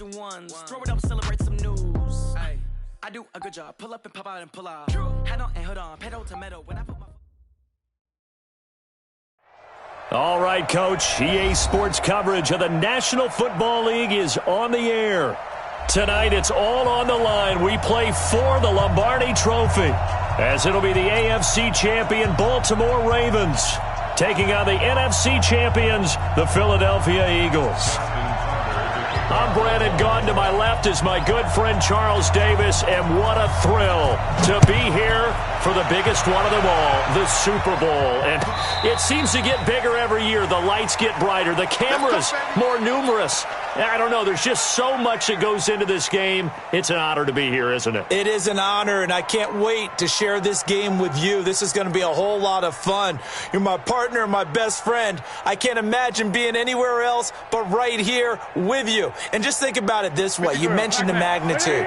chosen ones. Throw it up, celebrate some news. Ay, I do a good job. Pull up and pop out and pull out. Head on and hood on, pedal to metal. When I put my... All right, Coach. EA Sports coverage of the National Football League is on the air. Tonight, it's all on the line. We play for the Lombardi Trophy, as it'll be the AFC champion Baltimore Ravens taking on the NFC champions, the Philadelphia Eagles. I'm Brandon Gaughan. To my left is my good friend Charles Davis, and what a thrill to be here for the biggest one of them all, the Super Bowl. And it seems to get bigger every year. The lights get brighter, the cameras more numerous. I don't know, there's just so much that goes into this game. It's an honor to be here, isn't it? It is an honor, and I can't wait to share this game with you. This is going to be a whole lot of fun. You're my partner, my best friend. I can't imagine being anywhere else but right here with you. And just think about it this way. You mentioned the magnitude.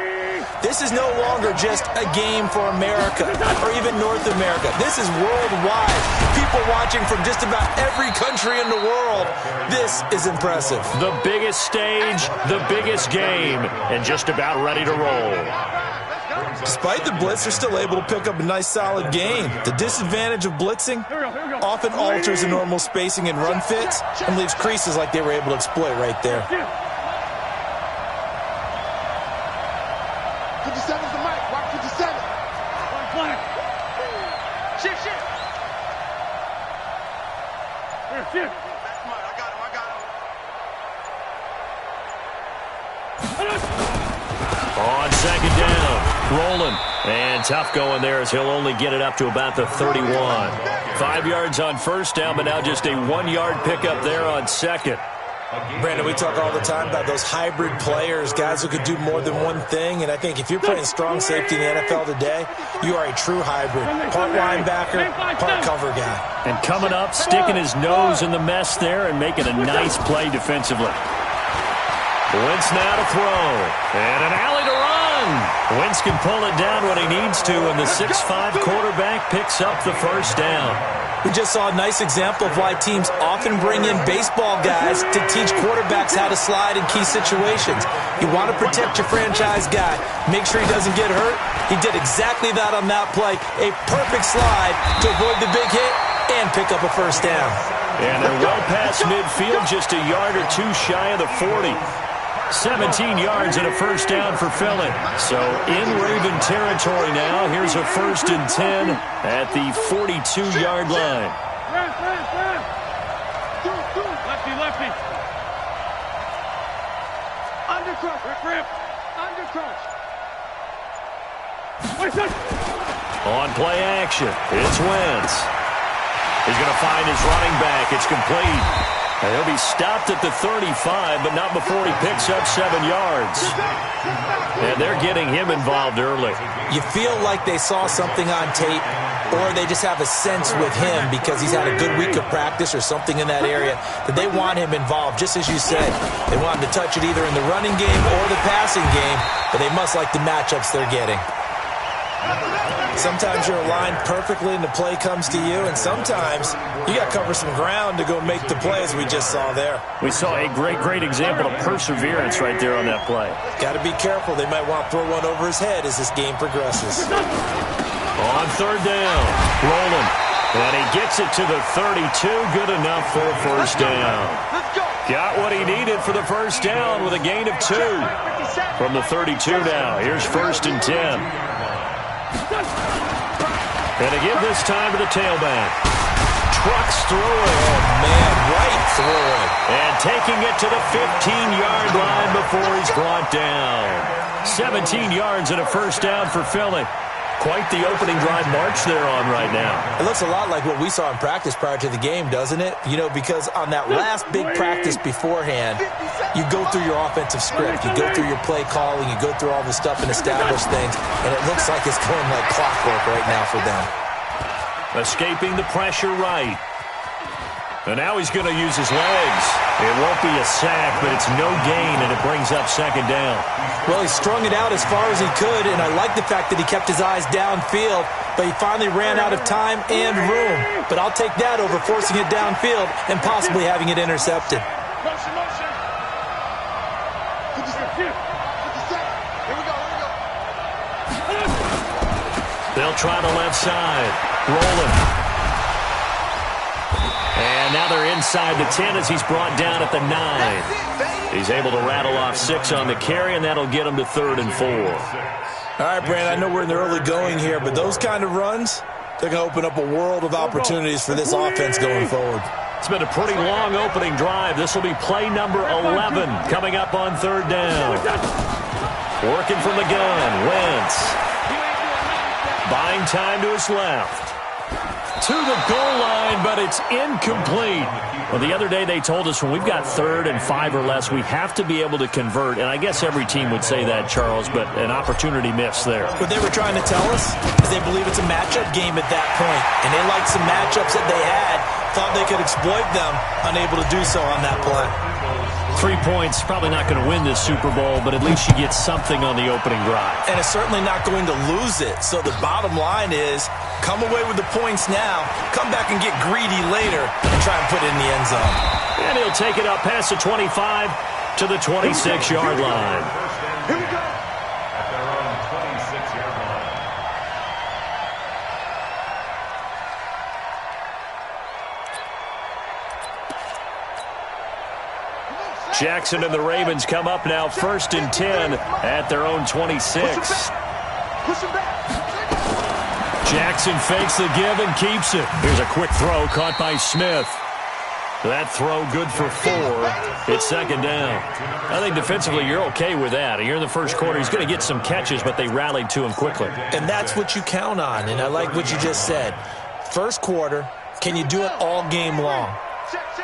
This is no longer just a game for America or even North America. This is worldwide. People watching from just about every country in the world. This is impressive. The biggest stage, the biggest game, and just about ready to roll. Despite the blitz, they're still able to pick up a nice, solid gain. The disadvantage of blitzing often alters the normal spacing and run fits and leaves creases like they were able to exploit right there. 57's the mic. Watch 57. Shift. Shift. On second down, rolling. And tough going there as he'll only get it up to about the 31. 5 yards on first down, but now just a 1 yard pickup there on second. Brandon, we talk all the time about those hybrid players, guys who could do more than one thing, and I think if you're playing strong safety in the NFL today, you are a true hybrid. Part linebacker, part cover guy. And coming up, sticking his nose in the mess there and making a nice play defensively. Wentz now to throw, and an alley to run. Wentz can pull it down when he needs to, and the 6'5" quarterback picks up the first down. We just saw a nice example of why teams often bring in baseball guys to teach quarterbacks how to slide in key situations. You want to protect your franchise guy. Make sure he doesn't get hurt. He did exactly that on that play. A perfect slide to avoid the big hit and pick up a first down. And they're well past midfield, just a yard or two shy of the 40. 17 yards and a first down for Philly. So in Raven territory now. Here's a 1st and 10 at the 42-yard line. Lefty. Undercrush. On play action, it's Wentz. He's going to find his running back. It's complete. And he'll be stopped at the 35, but not before he picks up 7 yards. And they're getting him involved early. You feel like they saw something on tape, or they just have a sense with him because he's had a good week of practice or something in that area that they want him involved, just as you said. They want him to touch it either in the running game or the passing game, but they must like the matchups they're getting. Sometimes you're aligned perfectly and the play comes to you, and sometimes you got to cover some ground to go make the play, as we just saw there. We saw a great example of perseverance right there on that play. Got to be careful. They might want to throw one over his head as this game progresses. On third down, rolling. And he gets it to the 32. Good enough for a first down. Got what he needed for the first down with a gain of 2. From the 32 now, here's 1st and 10. And again this time to the tailback. Trucks through it. Oh, man, right through it. And taking it to the 15-yard line before he's brought down. 17 yards and a first down for Philly. Quite the opening drive march they're on right now. It looks a lot like what we saw in practice prior to the game, doesn't it? You know, because on that last big practice beforehand, you go through your offensive script. You go through your play calling. You go through all the stuff and establish things. And it looks like it's going like clockwork right now for them. Escaping the pressure right. And now he's going to use his legs. It won't be a sack, but it's no gain, and it brings up second down. Well, he strung it out as far as he could, and I like the fact that he kept his eyes downfield, but he finally ran out of time and room. But I'll take that over forcing it downfield and possibly having it intercepted. They'll try the left side. Rolling. And now they're inside the 10 as he's brought down at the 9. He's able to rattle off 6 on the carry, and that'll get him to 3rd and 4. All right, Brandon, I know we're in the early going here, but those kind of runs, they're going to open up a world of opportunities for this offense going forward. It's been a pretty long opening drive. This will be play number 11 coming up on 3rd down. Working from the gun, Wentz. Buying time to his left. To the goal line, but it's incomplete. Well, the other day they told us when we've got 3rd and 5 or less, we have to be able to convert. And I guess every team would say that, Charles, but an opportunity missed there. What they were trying to tell us is they believe it's a matchup game at that point. And they liked some matchups that they had, thought they could exploit them, unable to do so on that play. 3 points, probably not going to win this Super Bowl, but at least you get something on the opening drive. And it's certainly not going to lose it. So the bottom line is, come away with the points now, come back and get greedy later, and try and put it in the end zone. And he'll take it up past the 25 to the 26-yard line. Here we go. At their own 26-yard line. Jackson and the Ravens come up now 1st and 10 at their own 26. Push him back. Jackson fakes the give and keeps it. Here's a quick throw caught by Smith. That throw good for 4. It's 2nd down. I think defensively you're okay with that. You're in the first quarter. He's going to get some catches, but they rallied to him quickly. And that's what you count on, and I like what you just said. First quarter, can you do it all game long?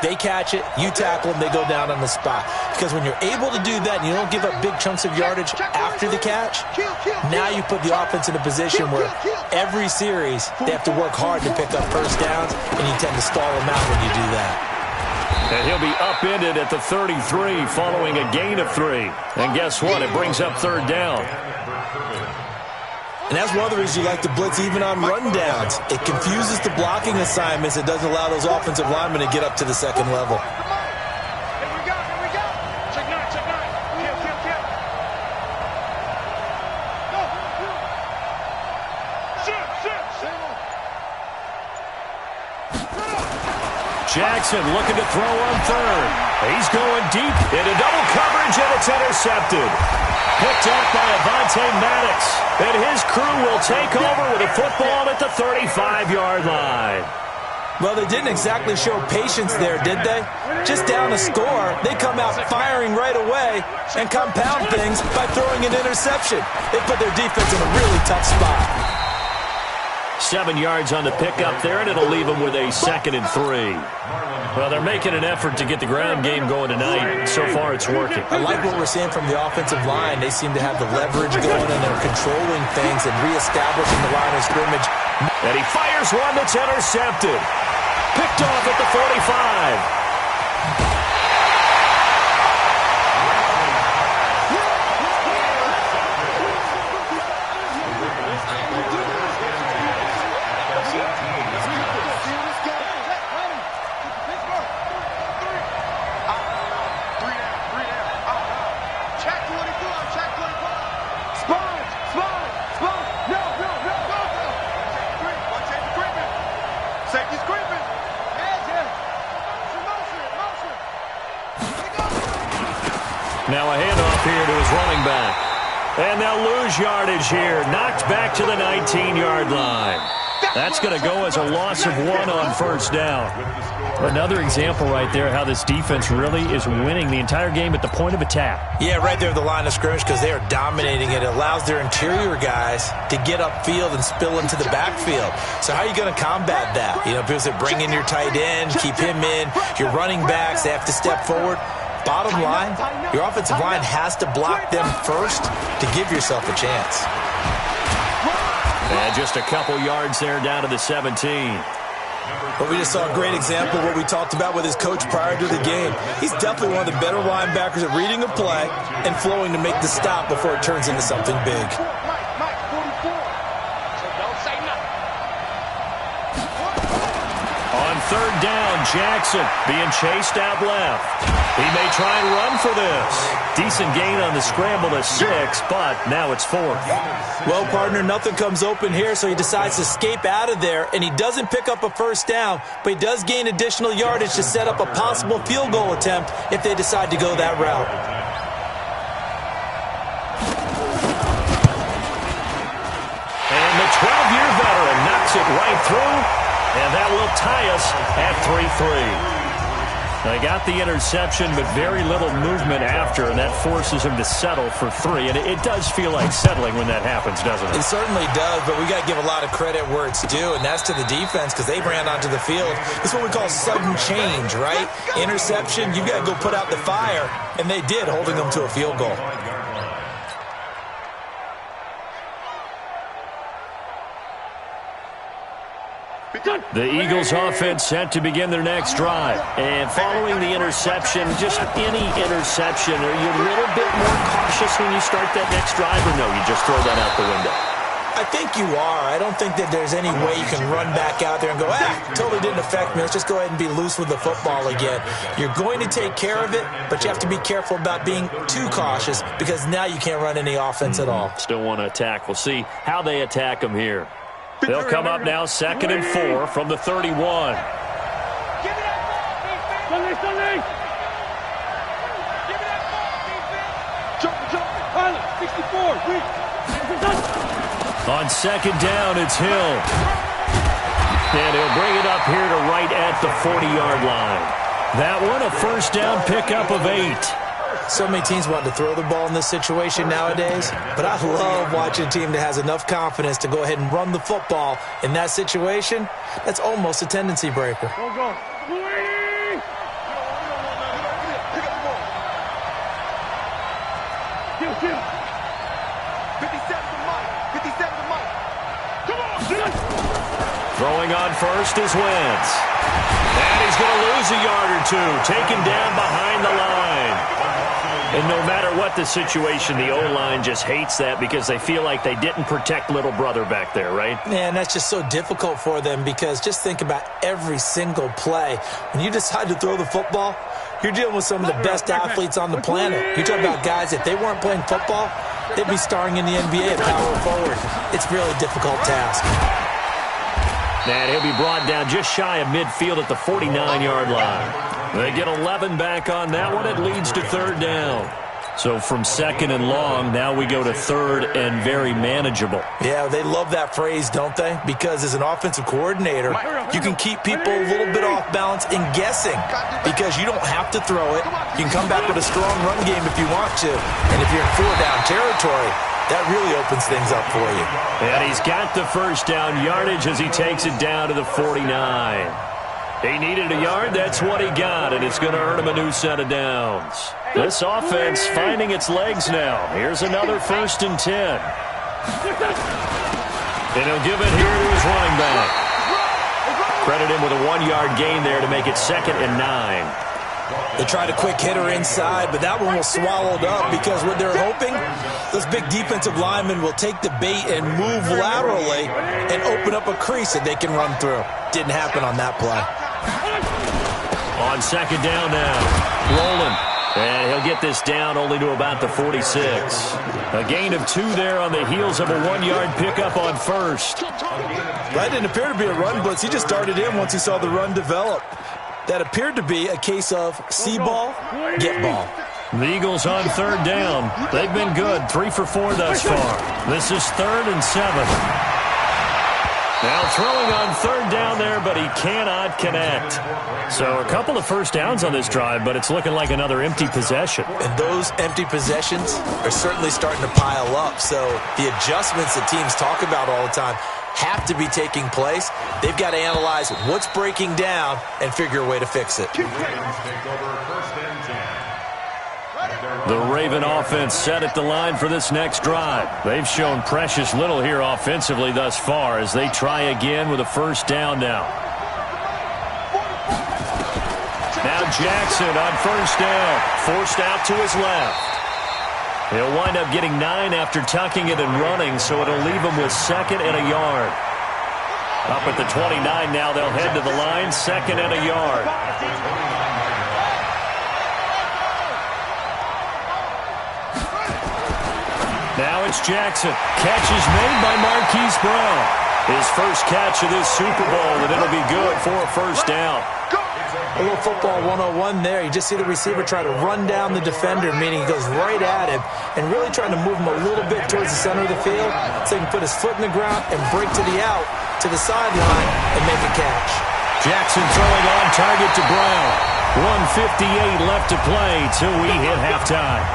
They catch it, you tackle them, they go down on the spot. Because when you're able to do that and you don't give up big chunks of yardage after the catch, now you put the offense in a position where every series they have to work hard to pick up first downs, and you tend to stall them out when you do that. And he'll be upended at the 33 following a gain of 3. And guess what? It brings up 3rd down. And that's one of the reasons you like to blitz even on rundowns. It confuses the blocking assignments. It doesn't allow those offensive linemen to get up to the second level. Here we go. Check 9, check 9. Kill. Go. Shoot. Jackson looking to throw on 3rd. He's going deep into double coverage, and it's intercepted. Picked up by Avonte Maddox. And his crew will take over with a football at the 35-yard line. Well, they didn't exactly show patience there, did they? Just down a score, they come out firing right away and compound things by throwing an interception. They put their defense in a really tough spot. 7 yards on the pickup there, and it'll leave them with a 2nd and 3. Well, they're making an effort to get the ground game going tonight. So far, it's working. I like what we're seeing from the offensive line. They seem to have the leverage going, and they're controlling things and reestablishing the line of scrimmage. And he fires one that's intercepted. Picked off at the 45. Now a handoff here to his running back. And they'll lose yardage here. Knocked back to the 19-yard line. That's going to go as a loss of 1 on 1st down. Another example right there how this defense really is winning the entire game at the point of attack. Yeah, right there at the line of scrimmage because they are dominating it. It allows their interior guys to get upfield and spill into the backfield. So how are you going to combat that? You know, people say bring in your tight end, keep him in. Your running backs, they have to step forward. Bottom line, your offensive line has to block them first to give yourself a chance. And just a couple yards there down to the 17. But we just saw a great example of what we talked about with his coach prior to the game. He's definitely one of the better linebackers at reading a play and flowing to make the stop before it turns into something big. On 3rd down, Jackson being chased out left. He may try and run for this. Decent gain on the scramble to 6, but now it's 4th. Well, partner, nothing comes open here, so he decides to escape out of there, and he doesn't pick up a first down, but he does gain additional yardage to set up a possible field goal attempt if they decide to go that route. And the 12-year veteran knocks it right through, and that will tie us at 3-3. They got the interception, but very little movement after, and that forces him to settle for 3. And it does feel like settling when that happens, doesn't it? It certainly does, but we got to give a lot of credit where it's due, and that's to the defense because they ran onto the field. It's what we call sudden change, right? Interception, you got to go put out the fire, and they did, holding them to a field goal. The Eagles offense set to begin their next drive. And following the interception, just any interception, are you a little bit more cautious when you start that next drive, or no, you just throw that out the window? I think you are. I don't think that there's any way you can run back out there and go, totally didn't affect me. Let's just go ahead and be loose with the football again. You're going to take care of it, but you have to be careful about being too cautious because now you can't run any offense at all. Still want to attack. We'll see how they attack them here. They'll come up now 2nd and 4 from the 31. Give me that ball, defense. Stanley. Give me that ball, defense. Jump. Pilot, 64. On 2nd down, it's Hill. And he'll bring it up here to right at the 40-yard line. That one, a first down pickup of 8. So many teams want to throw the ball in this situation nowadays, but I love watching a team that has enough confidence to go ahead and run the football in that situation. That's almost a tendency breaker. Go. Kill. 57 to Mike. Come on. Throwing on first is Wentz. And he's going to lose a yard or two, taken down behind the line. And no matter what the situation, the O-line just hates that because they feel like they didn't protect little brother back there, right? Man, that's just so difficult for them because just think about every single play. When you decide to throw the football, you're dealing with some of the best athletes on the planet. You're talking about guys, if they weren't playing football, they'd be starring in the NBA at power forward. It's a really difficult task. And he'll be brought down just shy of midfield at the 49-yard line. They get 11 back on that one. It leads to 3rd down. So from 2nd and long, now we go to 3rd and very manageable. Yeah, they love that phrase, don't they? Because as an offensive coordinator, you can keep people a little bit off balance and guessing because you don't have to throw it. You can come back with a strong run game if you want to. And if you're in 4-down territory, that really opens things up for you. And he's got the first down yardage as he takes it down to the 49. He needed a yard. That's what he got, and it's going to earn him a new set of downs. This offense finding its legs now. Here's another 1st and 10. And he'll give it here to his running back. Credit him with a 1-yard gain there to make it 2nd and 9. They tried a quick hitter inside, but that one was swallowed up because what they're hoping, those big defensive linemen will take the bait and move laterally and open up a crease that they can run through. Didn't happen on that play. On 2nd down now, Roland. And he'll get this down only to about the 46. A gain of 2 there on the heels of a 1-yard pickup on first. That didn't appear to be a run blitz. He just darted in once he saw the run develop. That appeared to be a case of see ball, get ball. The Eagles on 3rd down. They've been good, 3 for 4 thus far. This is 3rd and 7. Now throwing on 3rd down there, but he cannot connect. So a couple of first downs on this drive, but it's looking like another empty possession. And those empty possessions are certainly starting to pile up. So the adjustments that teams talk about all the time have to be taking place. They've got to analyze what's breaking down and figure a way to fix it. The Raven offense set at the line for this next drive. They've shown precious little here offensively thus far as they try again with a first down now. Now Jackson on first down, forced out to his left. He'll wind up getting 9 after tucking it and running, so it'll leave him with 2nd and a yard. Up at the 29 now, they'll head to the line, 2nd and a yard. Now it's Jackson. Catch is made by Marquise Brown. His first catch of this Super Bowl, and it'll be good for a first down. A little football 101 there. You just see the receiver try to run down the defender, meaning he goes right at him and really trying to move him a little bit towards the center of the field so he can put his foot in the ground and break to the out, to the sideline, and make a catch. Jackson throwing on target to Brown. 1:58 left to play till we hit halftime.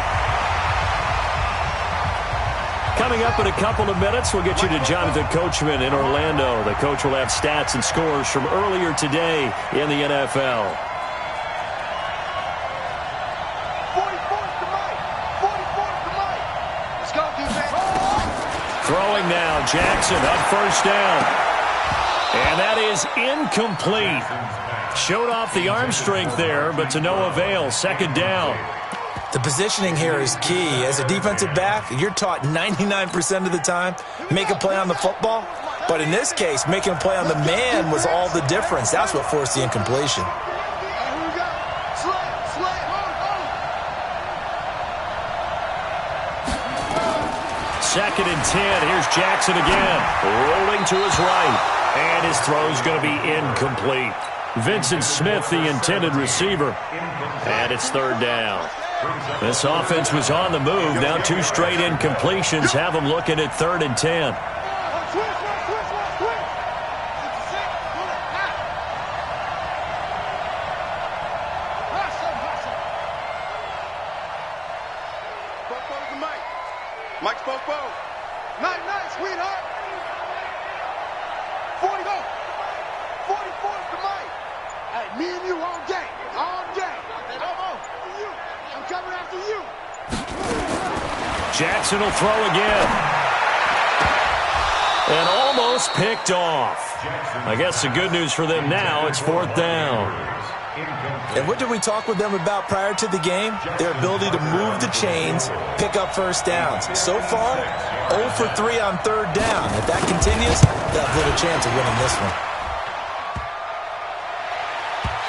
Coming up in a couple of minutes, we'll get you to Jonathan Coachman in Orlando. The coach will have stats and scores from earlier today in the NFL. 44's to Mike. 44's to Mike. Let's go, defense. Throwing now, Jackson up first down. And that is incomplete. Showed off the arm strength there, but to no avail. Second down. The positioning here is key. As a defensive back, you're taught 99% of the time, make a play on the football. But in this case, making a play on the man was all the difference. That's what forced the incompletion. Second and 10. Here's Jackson again. Rolling to his right. And his throw's going to be incomplete. Vincent Smith, the intended receiver. And it's third down. This offense was on the move. Now two straight incompletions have them looking at 3rd and 10. Mike's Popo. Night, sweetheart. 44. 44's to Mike. Hey, me and you all day. All day. Come on. I'm coming after you. Jackson will throw again. And almost picked off. I guess the good news for them now, it's 4th down. And what did we talk with them about prior to the game? Their ability to move the chains, pick up first downs. So far, 0 for 3 on 3rd down. If that continues, they'll have little chance of winning this one.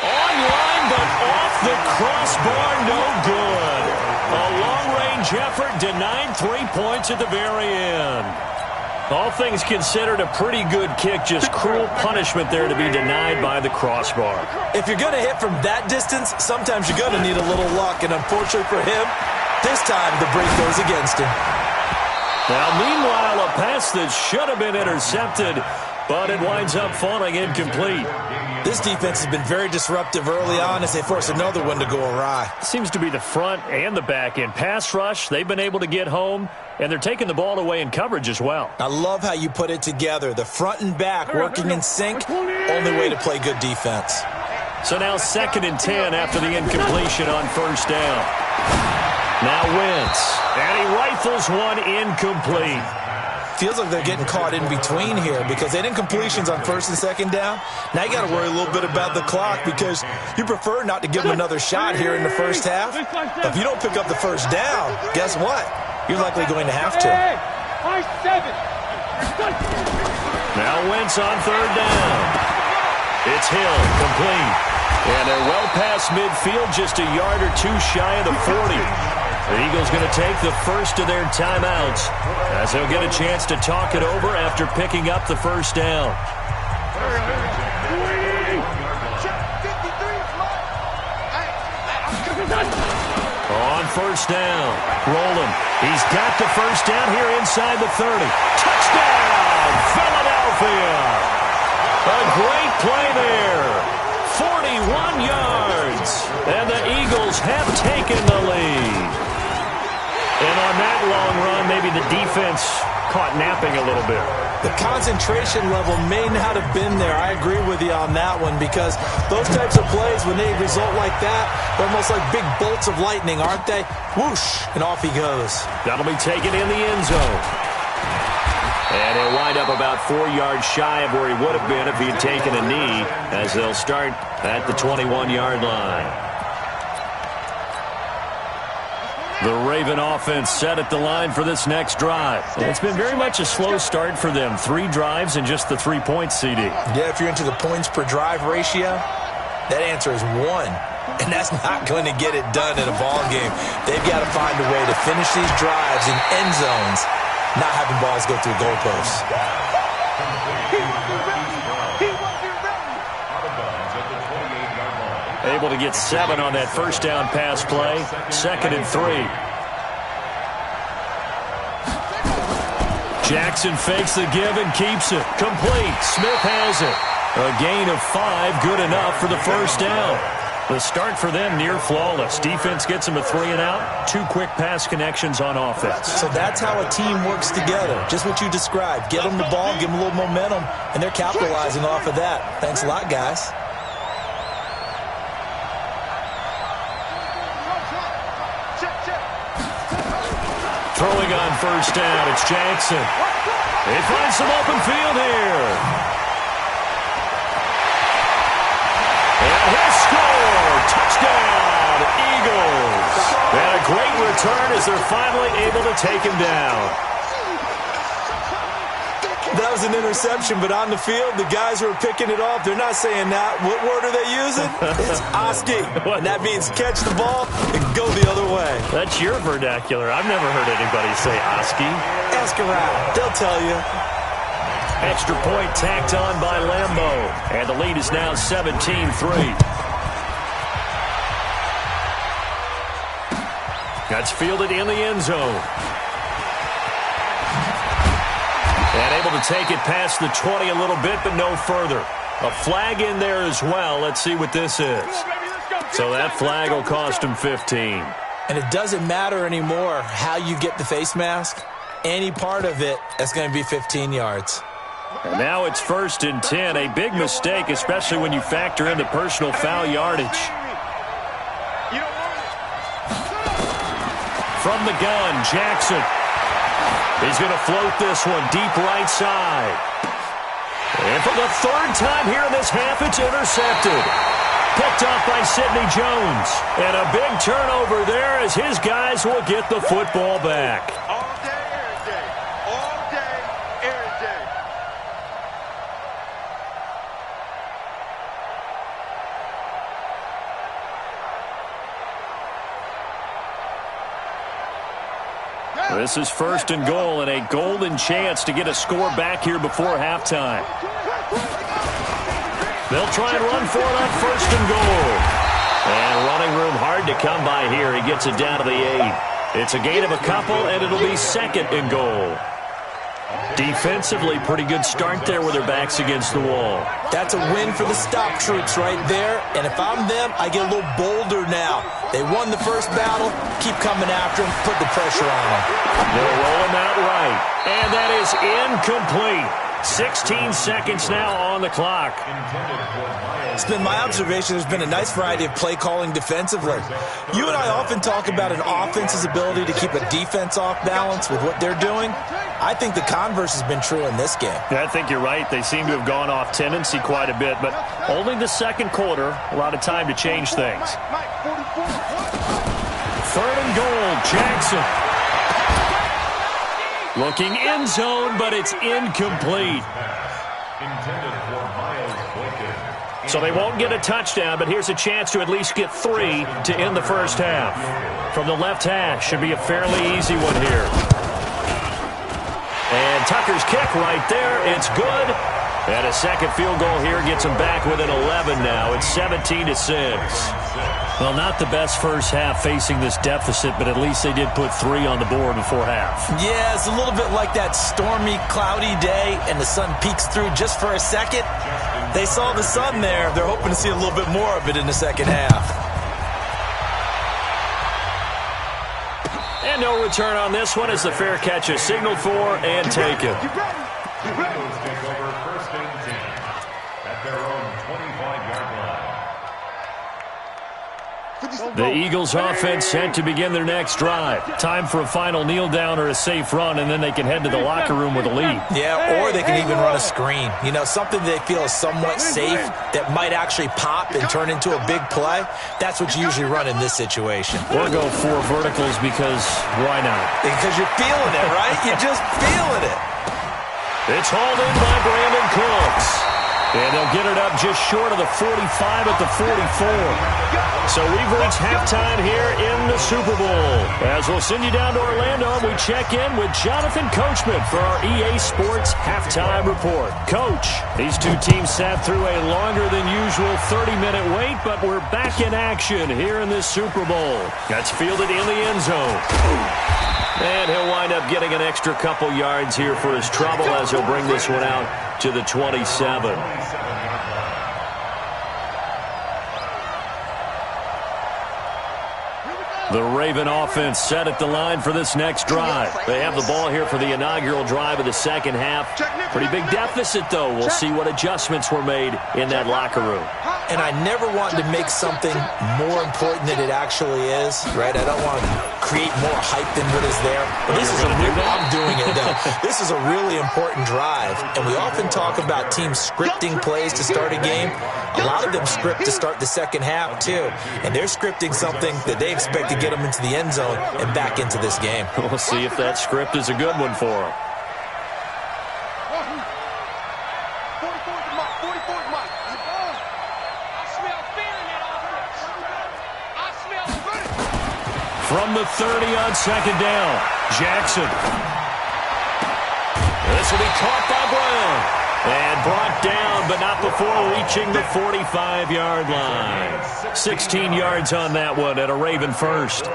Online, but off the crossbar, no good. A long-range effort denied 3 points at the very end. All things considered, a pretty good kick, just cruel punishment there to be denied by the crossbar. If you're going to hit from that distance, sometimes you're going to need a little luck, and unfortunately for him, this time the break goes against him. Now, meanwhile, a pass that should have been intercepted, but it winds up falling incomplete. This defense has been very disruptive early on as they force another one to go awry. Seems to be the front and the back end. Pass rush, they've been able to get home, and they're taking the ball away in coverage as well. I love how you put it together. The front and back working in sync, only way to play good defense. So now 2nd and 10 after the incompletion on 1st down. Now Wentz, and he rifles one incomplete. Feels like they're getting caught in between here because they didn't completions on 1st and 2nd down. Now you got to worry a little bit about the clock because you prefer not to give them another shot here in the first half. If you don't pick up the first down, guess what? You're likely going to have to. Now Wentz on 3rd down. It's Hill, complete. And they're well past midfield, just a yard or two shy of the 40. The Eagles going to take the first of their timeouts as they'll get a chance to talk it over after picking up the first down. On 1st down, Roland. He's got the first down here inside the 30. Touchdown, Philadelphia! A great play there. 41 yards, and the Eagles have taken the lead. And on that long run, maybe the defense caught napping a little bit. The concentration level may not have been there. I agree with you on that one because those types of plays, when they result like that, they're almost like big bolts of lightning, aren't they? Whoosh, and off he goes. That'll be taken in the end zone. And he'll wind up about 4 yards shy of where he would have been if he had taken a knee as they'll start at the 21-yard line. The Raven offense set at the line for this next drive. It's been very much a slow start for them. 3 drives and just the 3 points, CD. Yeah, if you're into the points per drive ratio, that answer is 1. and that's not going to get it done in a ball game. They've got to find a way to finish these drives in end zones, not having balls go through goalposts. Able to get 7 on that first down pass play. 2nd and 3. Jackson fakes the give and keeps it. Complete. Smith has it. A gain of 5, good enough for the first down. The start for them near flawless. Defense gets them a 3 and out. 2 quick pass connections on offense. So that's how a team works together. Just what you described. Get them the ball, give them a little momentum, and they're capitalizing off of that. Thanks a lot, guys. Throwing on first down, it's Jackson. He finds some open field here. And he'll score! Touchdown, Eagles! And a great return as they're finally able to take him down. That was an interception, but on the field, the guys who are picking it off, they're not saying that. What word are they using? It's Oski. And that means catch the ball and go the other way. That's your vernacular. I've never heard anybody say Oski. Ask around. They'll tell you. Extra point tacked on by Lambo. And the lead is now 17-3. That's fielded in the end zone. And able to take it past the 20 a little bit, but no further. A flag in there as well. Let's see what this is. So that flag will cost him 15. And it doesn't matter anymore how you get the face mask. Any part of it, that's going to be 15 yards. And now it's 1st and 10. A big mistake, especially when you factor in the personal foul yardage. From the gun, Jackson. He's going to float this one deep right side. And for the 3rd time here in this half, it's intercepted. Picked off by Sidney Jones. And a big turnover there as his guys will get the football back. All day, every day. All day, every day. This is 1st and goal and a golden chance to get a score back here before halftime. They'll try and run for it on 1st and goal. And running room hard to come by here. He gets it down to the 8. It's a gain of a couple, and it'll be 2nd and goal. Defensively, pretty good start there with their backs against the wall. That's a win for the stop troops right there. And if I'm them, I get a little bolder now. They won the first battle. Keep coming after them. Put the pressure on them. They'll roll him out right. And that is incomplete. 16 seconds now on the clock. It's been my observation there's been a nice variety of play calling defensively. You and I often talk about an offense's ability to keep a defense off balance with what they're doing. I think the converse has been true in this game. Yeah, I think you're right. They seem to have gone off tendency quite a bit, but only the 2nd quarter, a lot of time to change things. 3rd and goal, Jackson. Looking end zone, but it's incomplete. So they won't get a touchdown, but here's a chance to at least get 3 to end the first half. From the left hash, should be a fairly easy one here. And Tucker's kick right there. It's good. And a 2nd field goal here gets them back within 11 now. It's 17-6. Well, not the best first half facing this deficit, but at least they did put 3 on the board before half. Yeah, it's a little bit like that stormy, cloudy day, and the sun peeks through just for a second. They saw the sun there. They're hoping to see a little bit more of it in the second half. And no return on this one as the fair catch is signaled for and taken. Eagles take over 1st and 10 at their own 25-yard line. The Eagles offense set to begin their next drive. Time for a final kneel down or a safe run, and then they can head to the locker room with a lead. Yeah, or they can even run a screen. You know, something they feel is somewhat safe that might actually pop and turn into a big play. That's what you usually run in this situation. Or go 4 verticals because why not? Because you're feeling it, right? You're just feeling it. It's hauled in by Brandon Cooks. And they'll get it up just short of the 45 at the 44. So we've reached halftime here in the Super Bowl. As we'll send you down to Orlando, we check in with Jonathan Coachman for our EA Sports Halftime Report. Coach, these two teams sat through a longer than usual 30-minute wait, but we're back in action here in this Super Bowl. That's fielded in the end zone. And he'll wind up getting an extra couple yards here for his trouble as he'll bring this one out to the 27. The Raven offense set at the line for this next drive. They have the ball here for the inaugural drive of the second half. Pretty big deficit, though. We'll see what adjustments were made in that locker room. And I never want to make something more important than it actually is, right? I don't want to create more hype than what is there. But this is I'm doing it, though. This is a really important drive. And we often talk about teams scripting plays to start a game. A lot of them script to start the second half, too. And they're scripting something that they expect to get them into the end zone and back into this game. We'll see if that script is a good one for them. From the 30 on second down, Jackson. This will be caught by Brown. And brought down, but not before reaching the 45-yard line. 16 yards on that one at a Raven first.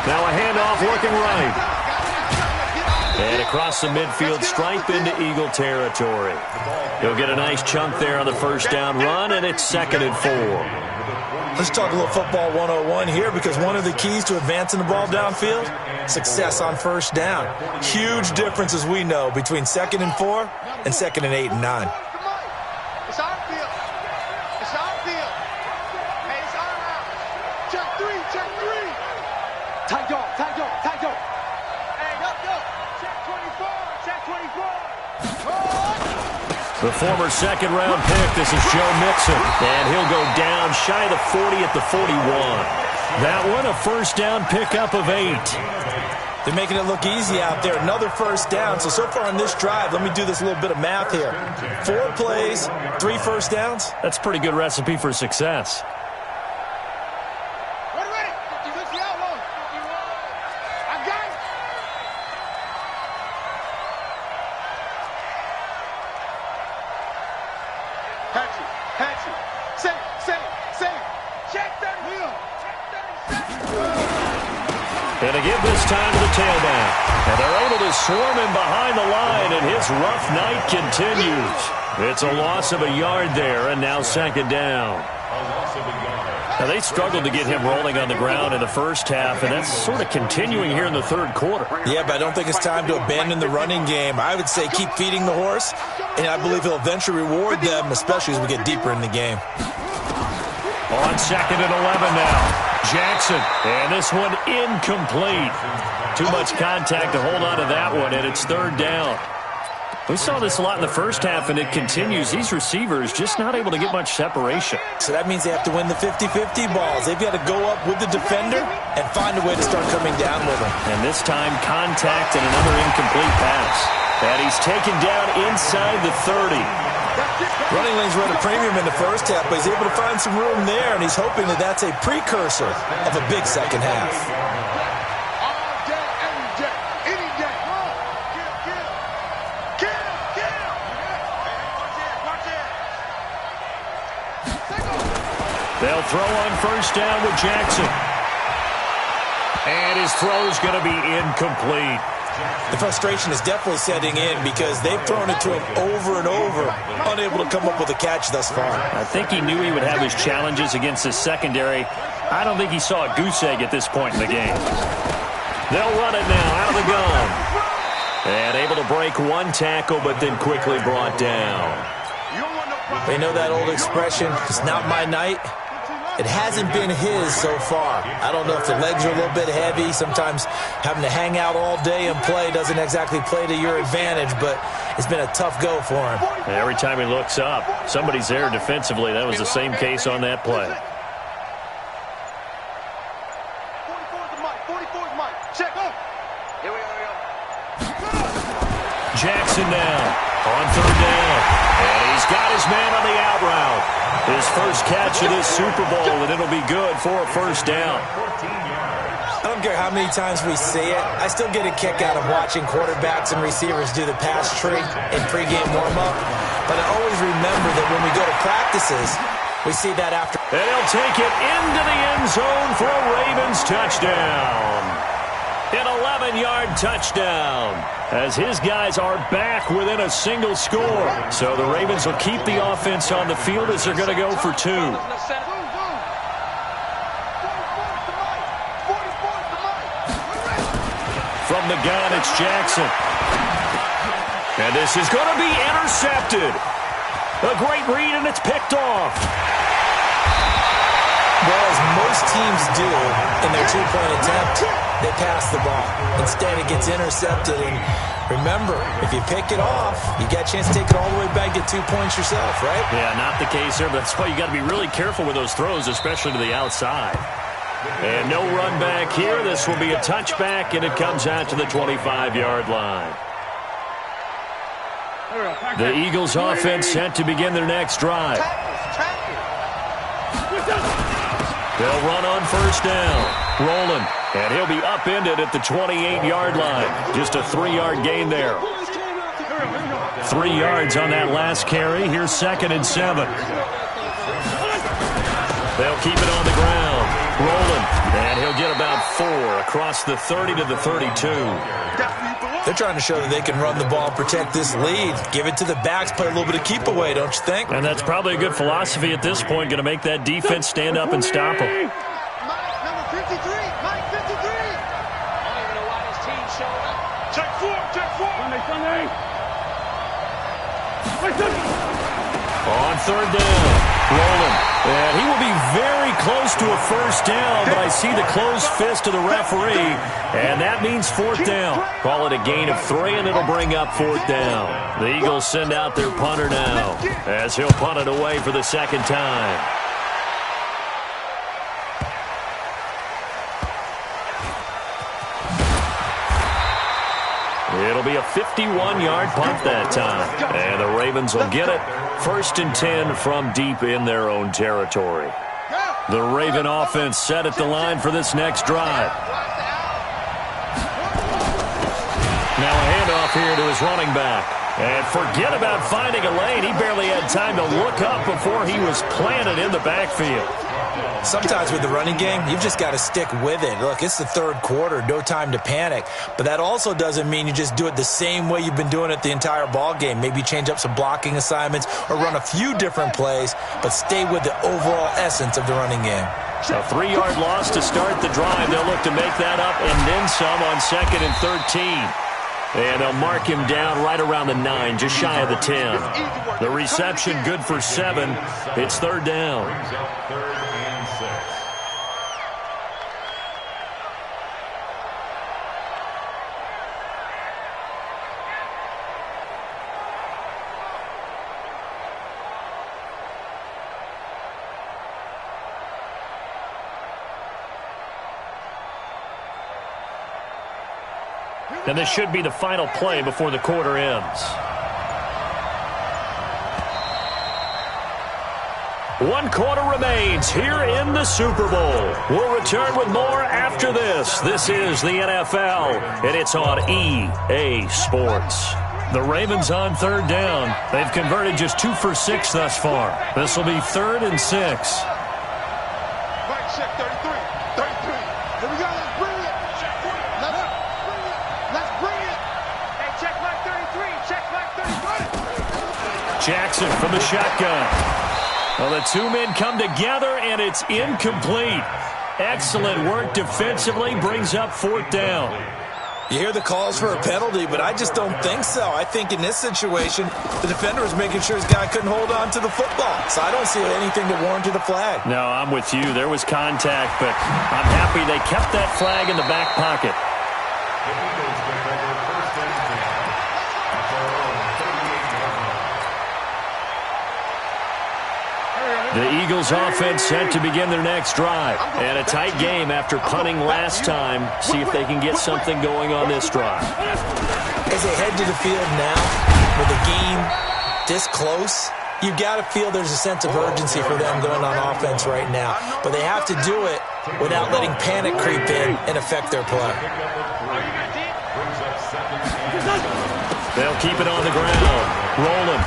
Now a handoff looking right. And across the midfield stripe into Eagle territory. He'll get a nice chunk there on the first down run, and it's 2nd and 4. Let's talk a little football 101 here, because one of the keys to advancing the ball downfield, success on first down. Huge difference, as we know, between 2nd and 4 and 2nd and 8 and 9. It's our field. It's our field. Hey, it's our house. Check three, check three. Tight dog, tight dog, tight dog. Hey, go. Check 24, check 24. The former second-round pick, this is Joe Mixon, and he'll go down shy of the 40 at the 41. That one, a first down pickup of 8. They're making it look easy out there. Another first down. So far on this drive, let me do this little bit of math here. 4 plays, 3 first downs. That's a pretty good recipe for success. And a give this time to the tailback. And they're able to swarm him behind the line, and his rough night continues. It's a loss of a yard there, and now 2nd down. Now, they struggled to get him rolling on the ground in the first half, and that's sort of continuing here in the 3rd quarter. Yeah, but I don't think it's time to abandon the running game. I would say keep feeding the horse, and I believe he'll eventually reward them, especially as we get deeper in the game. On 2nd and 11 now. Jackson, and this one incomplete. Too much contact to hold on to that one, and it's 3rd down. We saw this a lot in the first half, and it continues. These receivers just not able to get much separation. So that means they have to win the 50-50 balls. They've got to go up with the defender and find a way to start coming down with him. And this time, contact and another incomplete pass. And he's taken down inside the 30. Running lanes were at a premium in the first half, but he's able to find some room there, and he's hoping that that's a precursor of a big second half. All day, every day, any day. Kill. They'll throw on first down with Jackson. And his throw's going to be incomplete. The frustration is definitely setting in because they've thrown it to him over and over, unable to come up with a catch thus far. I think he knew he would have his challenges against his secondary. I don't think he saw a goose egg at this point in the game. They'll run it now out of the gun. And able to break one tackle, but then quickly brought down. They know that old expression, it's not my night. It hasn't been his so far. I don't know if the legs are a little bit heavy. Sometimes having to hang out all day and play doesn't exactly play to your advantage, but it's been a tough go for him. Every time he looks up, somebody's there defensively. That was the same case on that play. Jackson now on third down. And he's got his man on the out route. His first catch of this Super Bowl, and it'll be good for a first down. I don't care how many times we see it. I still get a kick out of watching quarterbacks and receivers do the pass tree in pregame warm-up. But I always remember that when we go to practices, we see that after. And he'll take it into the end zone for a Ravens touchdown. An 11-yard touchdown as his guys are back within a single score. So the Ravens will keep the offense on the field as they're going to go for two. From the gun, it's Jackson. And this is going to be intercepted. A great read, and it's picked off. Well, as most teams do in their two-point attempt, they pass the ball. Instead, it gets intercepted. And remember, if you pick it off, you got a chance to take it all the way back, get 2 points yourself, right? Yeah, not the case there, but that's why you got to be really careful with those throws, especially to the outside. And no run back here. This will be a touchback, and it comes out to the 25-yard line. The Eagles offense set to begin their next drive. They'll run on first down. Rolling. And he'll be upended at the 28-yard line. Just a 3-yard gain there. 3 yards on that last carry. Here's 2nd and 7. They'll keep it on the ground. Rolling. And he'll get about 4 across the 30 to the 32. They're trying to show that they can run the ball, protect this lead, give it to the backs, play a little bit of keep away, don't you think? And that's probably a good philosophy at this point, going to make that defense stand up and stop them. Number 53, Mike 53. I don't even know why this team showed up. Check 4, check 4. Sunday. On third down, rolling. And he will be very close to a first down, but I see the closed fist of the referee, and that means 4th down. Call it a gain of 3, and it'll bring up 4th down. The Eagles send out their punter now, as he'll punt it away for the 2nd time. It'll be a 51-yard punt that time. And the Ravens will get it. 1st and 10 from deep in their own territory. The Raven offense set at the line for this next drive. Now a handoff here to his running back. And forget about finding a lane. He barely had time to look up before he was planted in the backfield. Sometimes with the running game, you've just got to stick with it. Look, it's the 3rd quarter, no time to panic. But that also doesn't mean you just do it the same way you've been doing it the entire ball game. Maybe change up some blocking assignments or run a few different plays, but stay with the overall essence of the running game. A 3-yard loss to start the drive. They'll look to make that up and then some on 2nd and 13. And they'll mark him down right around the 9, just shy of the 10. The reception good for 7. It's 3rd down. Brings up 3rd and 6. And this should be the final play before the quarter ends. 1 quarter remains here in the Super Bowl. We'll return with more after this. This is the NFL, and it's on EA Sports. The Ravens on 3rd down. They've converted just 2 for 6 thus far. This will be 3rd and 6. Right, check 33. 33. Here we go. Let's bring it. Let's bring it. Hey, check Mike 33. Check Mike 33. Jackson from the shotgun. Well, the 2 men come together, and it's incomplete. Excellent work defensively, brings up 4th down. You hear the calls for a penalty, but I just don't think so. I think in this situation, the defender was making sure his guy couldn't hold on to the football. So I don't see anything that warranted a flag. No, I'm with you. There was contact, but I'm happy they kept that flag in the back pocket. The Eagles take over 1st and 10. At their own 38-yard line. The Eagles offense set to begin their next drive. And a tight game after punting last time. See if they can get something going on this drive. As they head to the field now, with the game this close, you've got to feel there's a sense of urgency for them going on offense right now. But they have to do it without letting panic creep in and affect their play. They'll keep it on the ground. Rolling.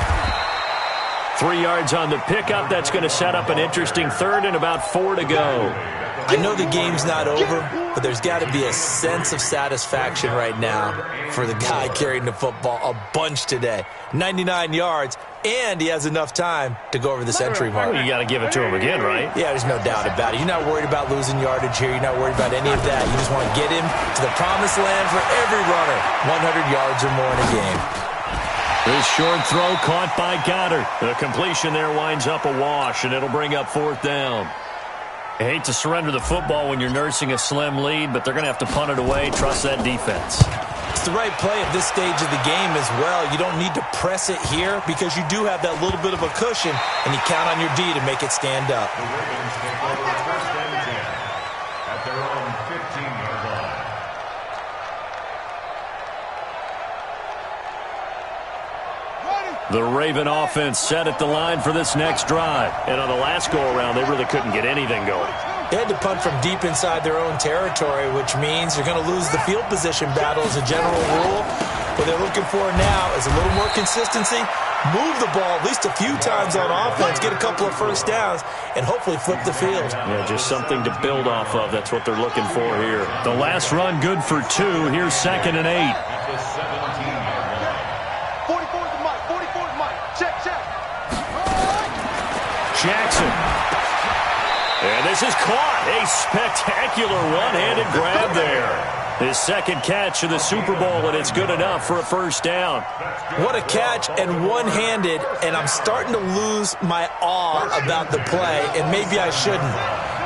3 yards on the pickup. That's going to set up an interesting third and about 4 to go. I know the game's not over, but there's got to be a sense of satisfaction right now for the guy carrying the football a bunch today. 99 yards, and he has enough time to go over the century mark. Well, you got to give it to him again, right? Yeah, there's no doubt about it. You're not worried about losing yardage here. You're not worried about any of that. You just want to get him to the promised land for every runner. 100 yards or more in a game. This short throw caught by Goddard. The completion there winds up a wash, and it'll bring up 4th down. I hate to surrender the football when you're nursing a slim lead, but they're going to have to punt it away. Trust that defense. It's the right play at this stage of the game as well. You don't need to press it here because you do have that little bit of a cushion, and you count on your D to make it stand up. The Ravens take over 1st and 10 at their own 15-yard line. The Raven offense set at the line for this next drive. And on the last go-around, they really couldn't get anything going. They had to punt from deep inside their own territory, which means you're going to lose the field position battle as a general rule. What they're looking for now is a little more consistency, move the ball at least a few times on offense, get a couple of first downs, and hopefully flip the field. Yeah, just something to build off of. That's what they're looking for here. The last run good for 2. Here's 2nd and 8. At the 17-yard line. 44 to Mike. 44 to Mike. Check. Jackson. And this is caught. A spectacular one-handed grab there. His second catch of the Super Bowl, and it's good enough for a 1st down. What a catch, and one-handed, and I'm starting to lose my awe about the play, and maybe I shouldn't.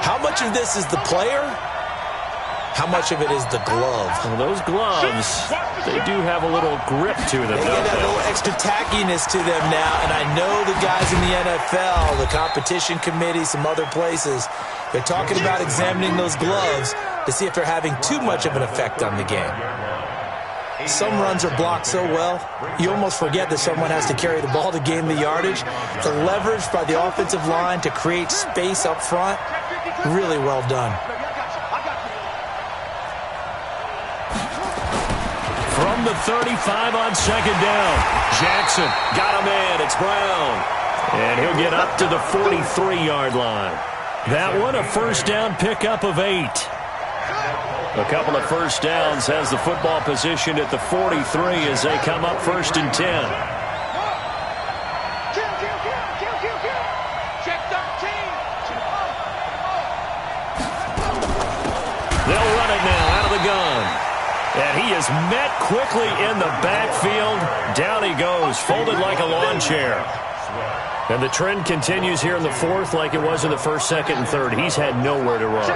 How much of this is the player? How much of it is the glove? Well, those gloves, they do have a little grip to them. They get that little extra tackiness to them now, and I know the guys in the NFL, the competition committee, some other places, they're talking about examining those gloves to see if they're having too much of an effect on the game. Some runs are blocked so well, you almost forget that someone has to carry the ball to gain the yardage. The leverage by the offensive line to create space up front, really well done. From the 35 on 2nd down. Jackson got a man. It's Brown. And he'll get up to the 43-yard line. That one, a 1st down pickup of 8. A couple of 1st downs has the football position at the 43 as they come up 1st and 10. Check 13. They'll run it now out of the gun. And he is met quickly in the backfield. Down he goes, folded like a lawn chair. And the trend continues here in the 4th like it was in the 1st, 2nd, and 3rd. He's had nowhere to run.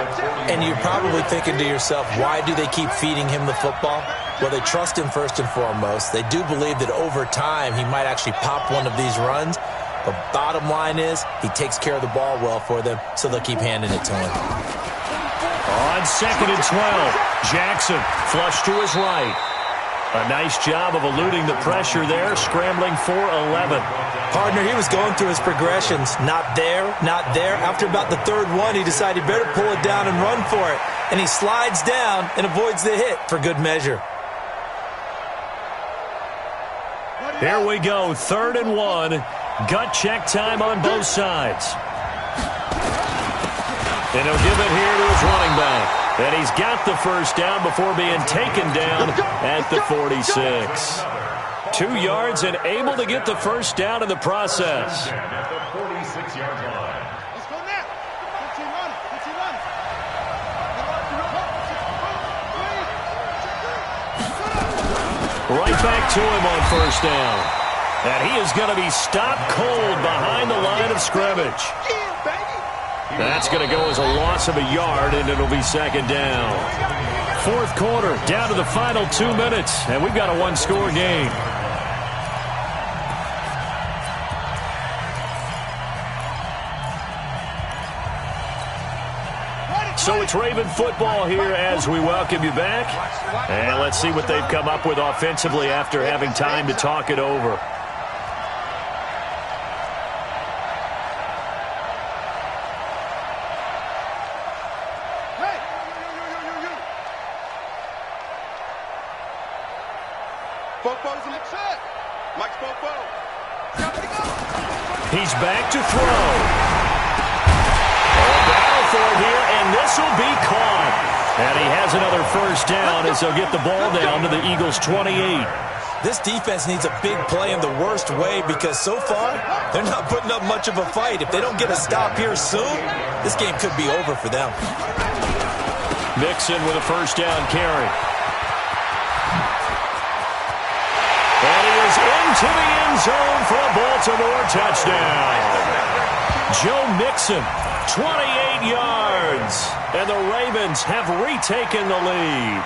And you're probably thinking to yourself, why do they keep feeding him the football? Well, they trust him first and foremost. They do believe that over time he might actually pop one of these runs. But bottom line is he takes care of the ball well for them, so they'll keep handing it to him. On 2nd and 12, Jackson flush to his right. A nice job of eluding the pressure there, scrambling for 11. Partner, he was going through his progressions. Not there, not there. After about the 3rd one, he decided better pull it down and run for it. And he slides down and avoids the hit for good measure. Here we go, 3rd and 1. Gut check time on both sides. And he'll give it here to his running back. And he's got the 1st down before being taken down at the 46. 2 yards and able to get the 1st down in the process. At the 46-yard line. Let's go now. 15 run. Right back to him on 1st down. And he is going to be stopped cold behind the line of scrimmage. That's going to go as a loss of a yard, and it'll be 2nd down. 4th quarter, down to the final 2 minutes, and we've got a 1-score game. So it's Raven football here as we welcome you back. And let's see what they've come up with offensively after having time to talk it over. He's back to throw. Battle for it here, and this will be caught. And he has another first down as they'll get the ball down to the Eagles' 28. This defense needs a big play in the worst way because so far, they're not putting up much of a fight. If they don't get a stop here soon, this game could be over for them. Mixon with a first down carry. And he is into the end zone for a Baltimore touchdown. Joe Mixon, 28 yards. And the Ravens have retaken the lead.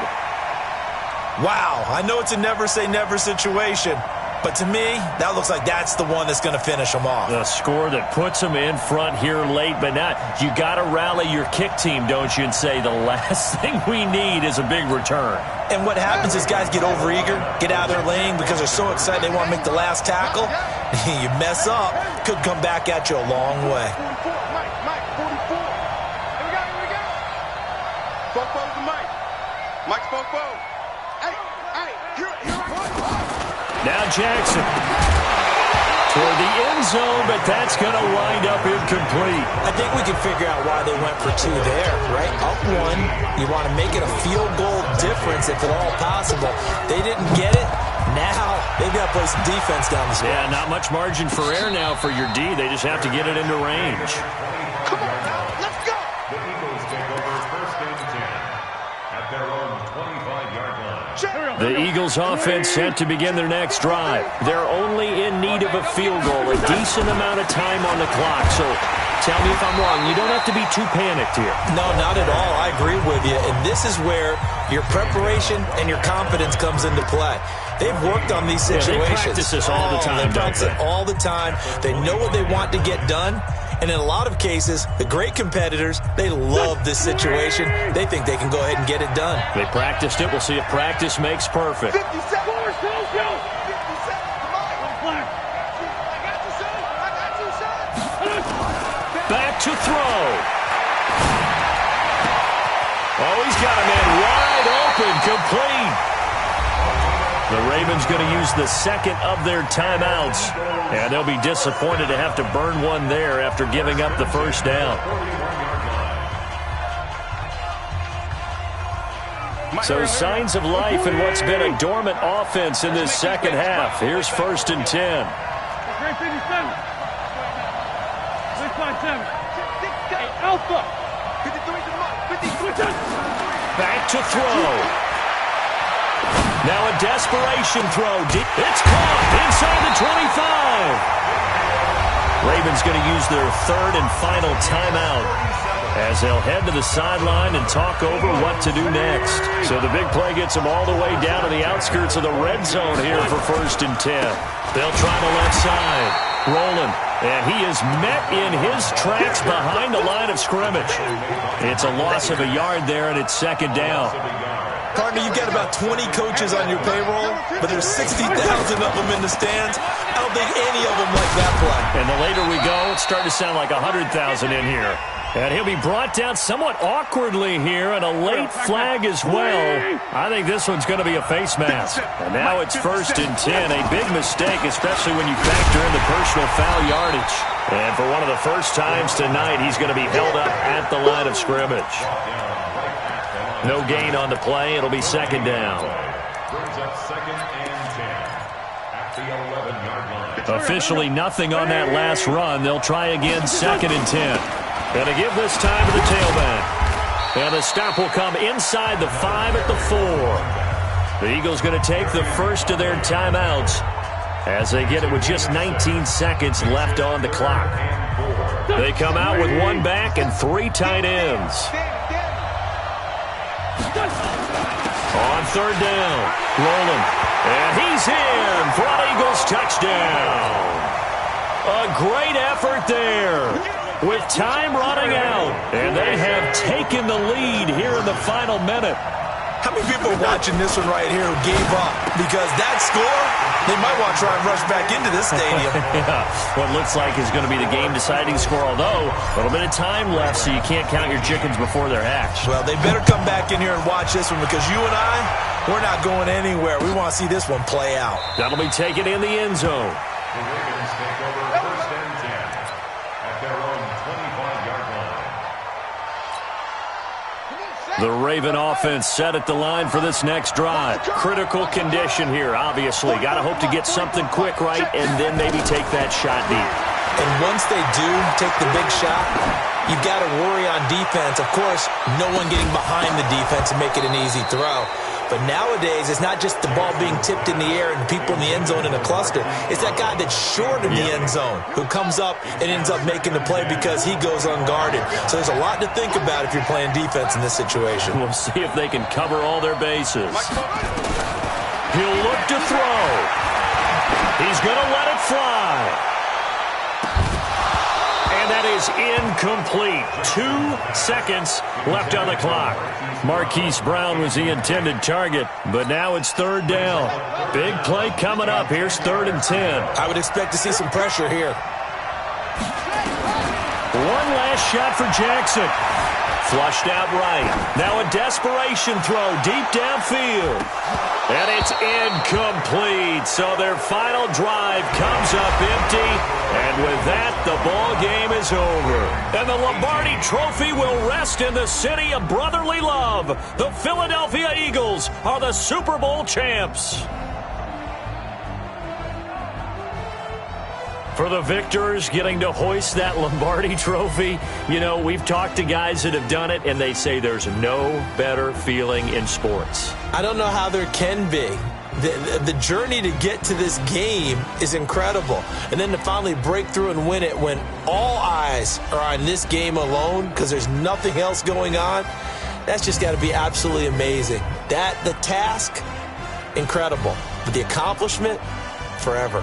Wow, I know it's a never-say-never situation, but to me, that looks like that's the one that's going to finish them off. The score that puts them in front here late, but not. You got to rally your kick team, don't you, and say the last thing we need is a big return. And what happens is guys get overeager, get out of their lane because they're so excited they want to make the last tackle. You mess up, could come back at you a long way. Now Jackson toward the end zone, but that's going to wind up incomplete. I think we can figure out why they went for two there, right? Up one, you want to make it a field goal difference if at all possible. They didn't get it. Now they've got to play some defense down the stretch. Yeah, not much margin for error now for your D. They just have to get it into range. Come on now, let's go! The Eagles take over first and 10 at their own 25-yard line. The Eagles offense set to begin their next drive. They're only in need of a field goal, a decent amount of time on the clock. So tell me if I'm wrong. You don't have to be too panicked here. No, not at all. I agree with you. And this is where your preparation and your confidence comes into play. They've worked on these situations. They practice this all the time, They practice it all the time. They know what they want to get done. And in a lot of cases, the great competitors, they love this situation. They think they can go ahead and get it done. They practiced it. We'll see if practice makes perfect. 50 seconds. 50 seconds. Come on. I got you, son. I got you, son. Back to throw. Oh, he's got a man wide open, complete. The Ravens going to use the second of their timeouts, and they'll be disappointed to have to burn one there after giving up the first down. So signs of life in what's been a dormant offense in this second half. Here's first and 10. Alpha. Back to throw. Now a desperation throw. It's caught inside the 25. Ravens going to use their third and final timeout as they'll head to the sideline and talk over what to do next. So the big play gets them all the way down to the outskirts of the red zone here for first and 10. They'll try the left side. Rolling. And he is met in his tracks behind the line of scrimmage. It's a loss of a yard there, and it's second down. Partner, you've got about 20 coaches on your payroll, but there's 60,000 of them in the stands. I don't think any of them like that play. And the later we go, it's starting to sound like 100,000 in here. And he'll be brought down somewhat awkwardly here, and a late flag as well. I think this one's going to be a face mask. And now it's first and 10. A big mistake, especially when you factor in the personal foul yardage. And for one of the first times tonight, he's going to be held up at the line of scrimmage. No gain on the play. It'll be second down. Brings up second and 10 at the 11-yard line. Officially nothing on that last run. They'll try again second and 10. And to give this time to the tailback. And the stop will come inside the 5 at the 4. The Eagles going to take the first of their timeouts as they get it with just 19 seconds left on the clock. They come out with one back and 3 tight ends. On third down, rolling, and he's in for an Eagles touchdown. A great effort there. with time running out. And they have taken the lead here in the final minute. How many people are watching this one right here who gave up? Because that score, they might want to try and rush back into this stadium. Yeah, what looks like is going to be the game-deciding score, although a little bit of time left, so you can't count your chickens before they're hatched. Well, they better come back in here and watch this one, because you and I, we're not going anywhere. We want to see this one play out. That'll be taken in the end zone. The Ravens take over 1st and 10 at their own 25-yard line. The Raven offense set at the line for this next drive. Critical condition here, obviously. Got to hope to get something quick right and then maybe take that shot deep. And once they do take the big shot, you've got to worry on defense. Of course, no one getting behind the defense and make it an easy throw. But nowadays, it's not just the ball being tipped in the air and people in the end zone in a cluster. It's that guy that's short of the end zone who comes up and ends up making the play because he goes unguarded. So there's a lot to think about if you're playing defense in this situation. We'll see if they can cover all their bases. He'll look to throw. He's going to let it fly. And that is incomplete. 2 seconds left on the clock. Marquise Brown was the intended target, but now it's 3rd down. Big play coming up. Here's 3rd and 10. I would expect to see some pressure here. One last shot for Jackson. Flushed out right. Now a desperation throw deep downfield. And it's incomplete. So their final drive comes up empty. And with that, the ball game is over. And the Lombardi Trophy will rest in the city of brotherly love. The Philadelphia Eagles are the Super Bowl champs. For the victors getting to hoist that Lombardi Trophy, you know, we've talked to guys that have done it, and they say there's no better feeling in sports. I don't know how there can be. The journey to get to this game is incredible. And then to finally break through and win it when all eyes are on this game alone because there's nothing else going on, that's just got to be absolutely amazing. The task, incredible. But the accomplishment, forever.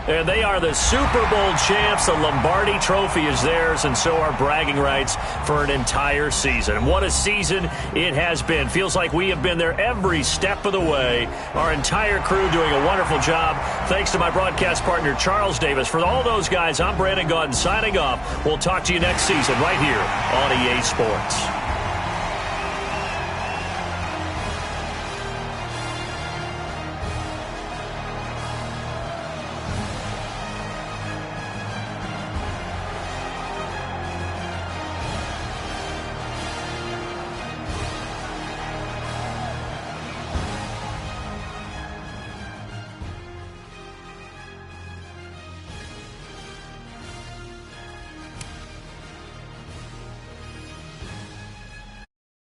And they are the Super Bowl champs. The Lombardi Trophy is theirs, and so are bragging rights for an entire season. And what a season it has been. Feels like we have been there every step of the way. Our entire crew doing a wonderful job. Thanks to my broadcast partner, Charles Davis. For all those guys, I'm Brandon Gaudin signing off. We'll talk to you next season right here on EA Sports.